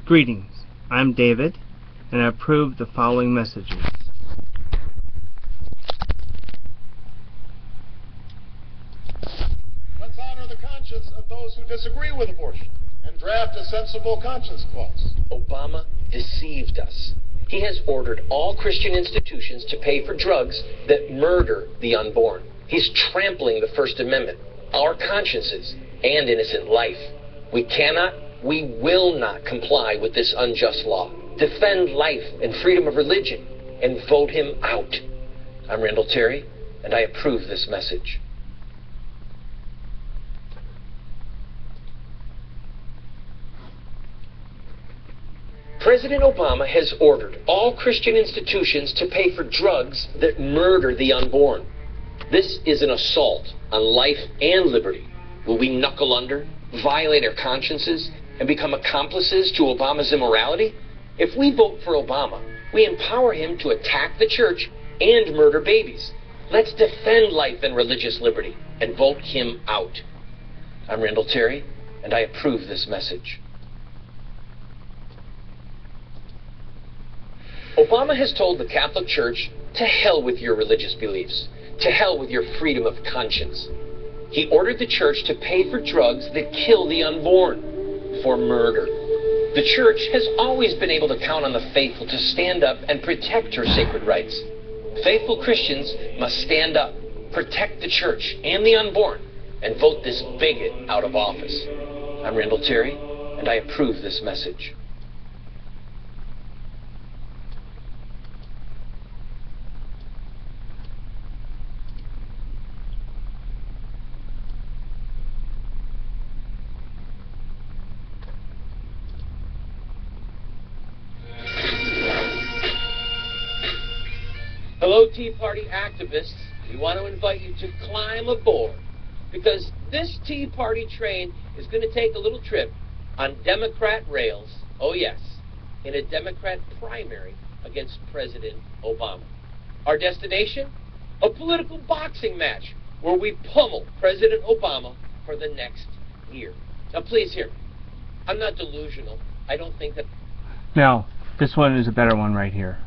Greetings, I'm David, and I approve the following messages. Let's honor the conscience of those who disagree with abortion and draft a sensible conscience clause. Obama deceived us. He has ordered all Christian institutions to pay for drugs that murder the unborn. He's trampling the First Amendment, our consciences, and innocent life. We cannot, we will not comply with this unjust law. Defend life and freedom of religion and vote him out. I'm Randall Terry, and I approve this message. President Obama has ordered all Christian institutions to pay for drugs that murder the unborn. This is an assault on life and liberty. Will we knuckle under, violate our consciences, and become accomplices to Obama's immorality? If we vote for Obama, we empower him to attack the church and murder babies. Let's defend life and religious liberty and vote him out. I'm Randall Terry, and I approve this message. Obama has told the Catholic Church, to hell with your religious beliefs, to hell with your freedom of conscience. He ordered the church to pay for drugs that kill the unborn, for murder. The church has always been able to count on the faithful to stand up and protect her sacred rights. Faithful Christians must stand up, protect the church and the unborn, and vote this bigot out of office. I'm Randall Terry, and I approve this message. Hello, Tea Party activists. We want to invite you to climb aboard because this Tea Party train is going to take a little trip on Democrat rails, oh yes, in a Democrat primary against President Obama. Our destination? A political boxing match where we pummel President Obama for the next year. Now please hear me. I'm not delusional. I don't think that... Now, this one is a better one right here.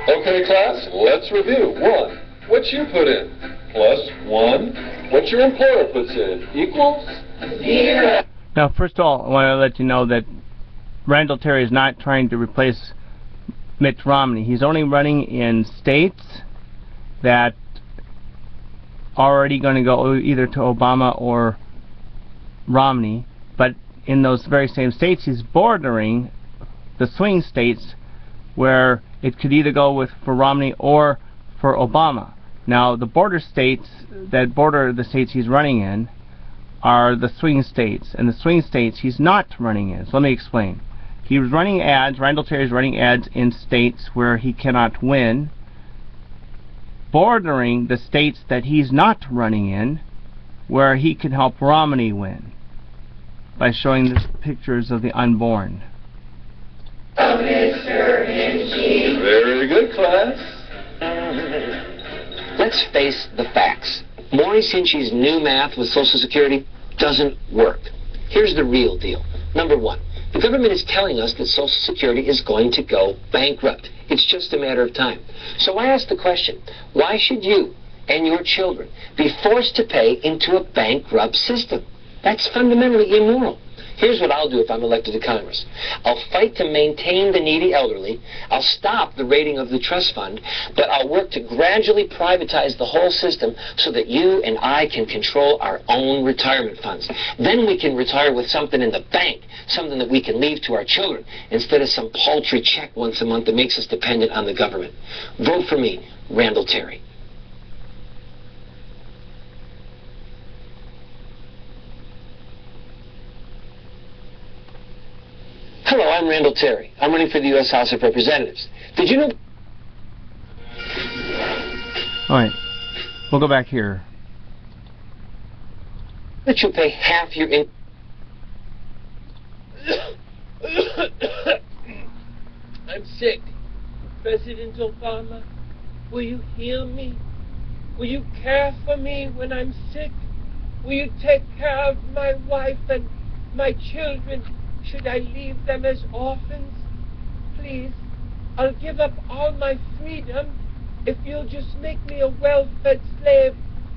Okay, class, let's review. 1, what you put in, plus 1, what your employer puts in, equals 0. Now, first of all, I want to let you know that Randall Terry is not trying to replace Mitt Romney. He's only running in states that are already going to go either to Obama or Romney, but in those very same states, he's bordering the swing states where it could either go for Romney or for Obama. Now, the border states that border the states he's running in are the swing states, and the swing states he's not running in. So let me explain. He was running ads, Randall Terry is running ads in states where he cannot win, bordering the states that he's not running in, where he can help Romney win, by showing the pictures of the unborn. Very good, class. Let's face the facts. Maurice Hinchy's new math with Social Security doesn't work. Here's the real deal. Number 1, the government is telling us that Social Security is going to go bankrupt. It's just a matter of time. So I ask the question, why should you and your children be forced to pay into a bankrupt system? That's fundamentally immoral. Here's what I'll do if I'm elected to Congress. I'll fight to maintain the needy elderly. I'll stop the raiding of the trust fund, but I'll work to gradually privatize the whole system so that you and I can control our own retirement funds. Then we can retire with something in the bank, something that we can leave to our children, instead of some paltry check once a month that makes us dependent on the government. Vote for me, Randall Terry. Hello, I'm Randall Terry. I'm running for the U.S. House of Representatives. Did you know... Alright, we'll go back here. ...that you pay half your income... I'm sick. President Obama, Will you heal me? Will you care for me when I'm sick? Will you take care of my wife and my children? Should I leave them as orphans? Please, I'll give up all my freedom if you'll just make me a well-fed slave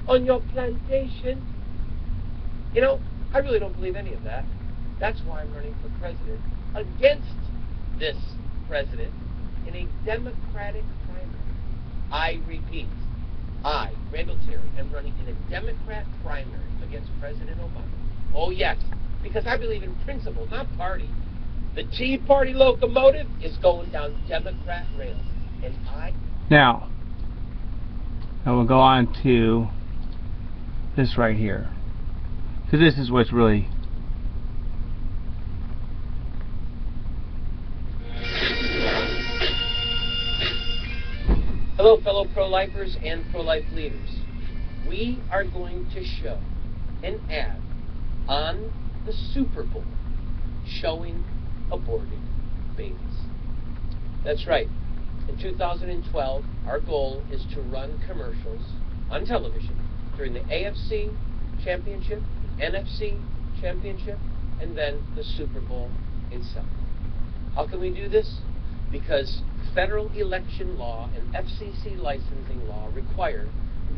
on your plantation. You know, I really don't believe any of that. That's why I'm running for president against this president in a Democratic primary. I repeat, I, Randall Terry, am running in a Democrat primary against President Obama. Oh yes, because I believe in principle, not party. The Tea Party locomotive is going down Democrat rails, and Now, I will go on to this right here, because this is what's really Hello, fellow pro-lifers and pro-life leaders. We are going to show an ad on the Super Bowl showing aborted babies. That's right. In 2012, our goal is to run commercials on television during the AFC Championship, NFC Championship, and then the Super Bowl itself. How can we do this? Because federal election law and FCC licensing law require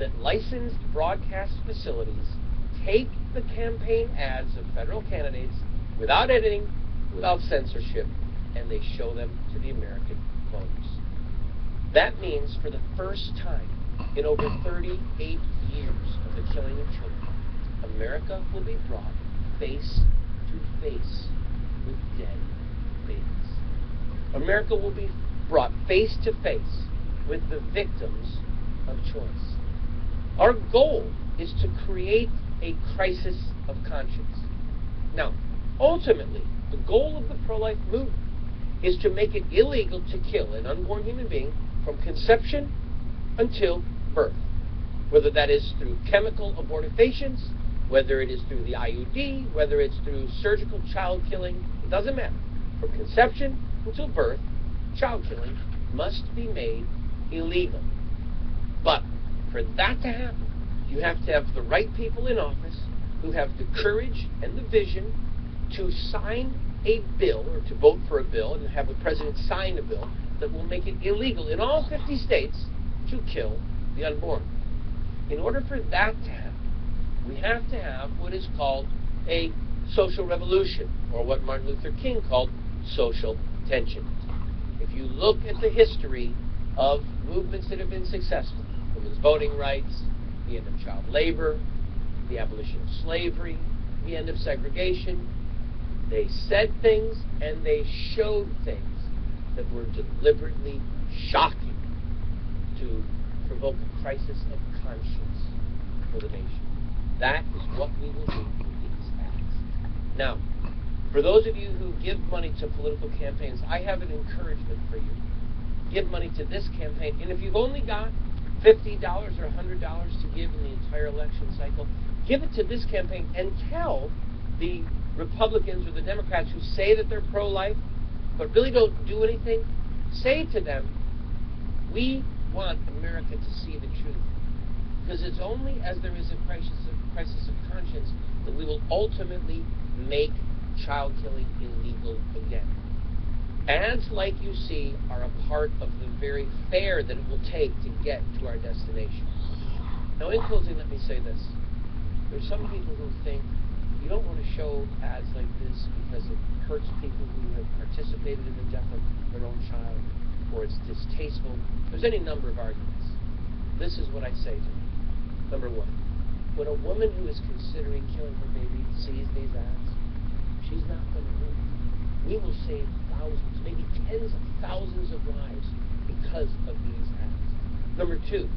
that licensed broadcast facilities take the campaign ads of federal candidates without editing, without censorship, and they show them to the American voters. That means for the first time in over 38 years of the killing of children, America will be brought face to face with dead babies. America will be brought face to face with the victims of choice. Our goal is to create a crisis of conscience. Now, ultimately, the goal of the pro-life movement is to make it illegal to kill an unborn human being from conception until birth, whether that is through chemical abortifacients, whether it is through the IUD, whether it's through surgical child killing, it doesn't matter. From conception until birth, child killing must be made illegal. But for that to happen, you have to have the right people in office who have the courage and the vision to sign a bill, or to vote for a bill and have the president sign a bill that will make it illegal in all 50 states to kill the unborn. In order for that to happen, we have to have what is called a social revolution, or what Martin Luther King called social tension. If you look at the history of movements that have been successful, women's voting rights, the end of child labor, the abolition of slavery, the end of segregation, they said things and they showed things that were deliberately shocking to provoke a crisis of conscience for the nation. That is what we will do with these acts. Now, for those of you who give money to political campaigns, I have an encouragement for you. Give money to this campaign, and if you've only got $50 or $100 to give in the entire election cycle, give it to this campaign and tell the Republicans or the Democrats who say that they're pro-life but really don't do anything, say to them, we want America to see the truth. Because it's only as there is a crisis of conscience that we will ultimately make child killing illegal again. Ads like you see are a part of the very fare that it will take to get to our destination. Now, in closing, let me say this. There's some people who think you don't want to show ads like this because it hurts people who have participated in the death of their own child, or it's distasteful. There's any number of arguments. This is what I say to them. Number one, when a woman who is considering killing her baby sees these ads, she's not going to move. We will save thousands, maybe tens of thousands of lives because of these ads. Number two,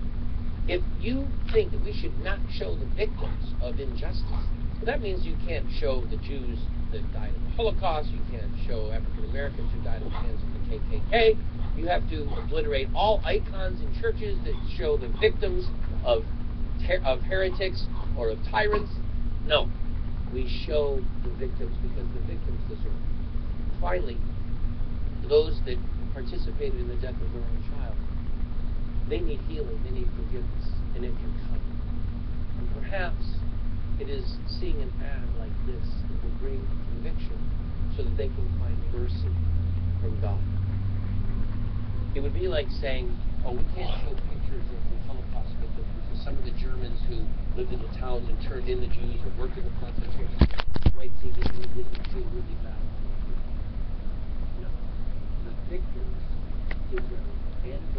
if you think that we should not show the victims of injustice, well, that means you can't show the Jews that died in the Holocaust, you can't show African Americans who died at the hands of the KKK, you have to obliterate all icons in churches that show the victims of heretics or of tyrants. No, we show the victims because the victims deserve it. Finally, those that participated in the death of their own child, They need healing, they need forgiveness, and it can come. And perhaps it is seeing an ad like this that will bring conviction so that they can find mercy from God. It would be like saying, oh, we can't show pictures of the Holocaust victims because some of the Germans who lived in the towns and turned in the Jews or worked in the concentration camps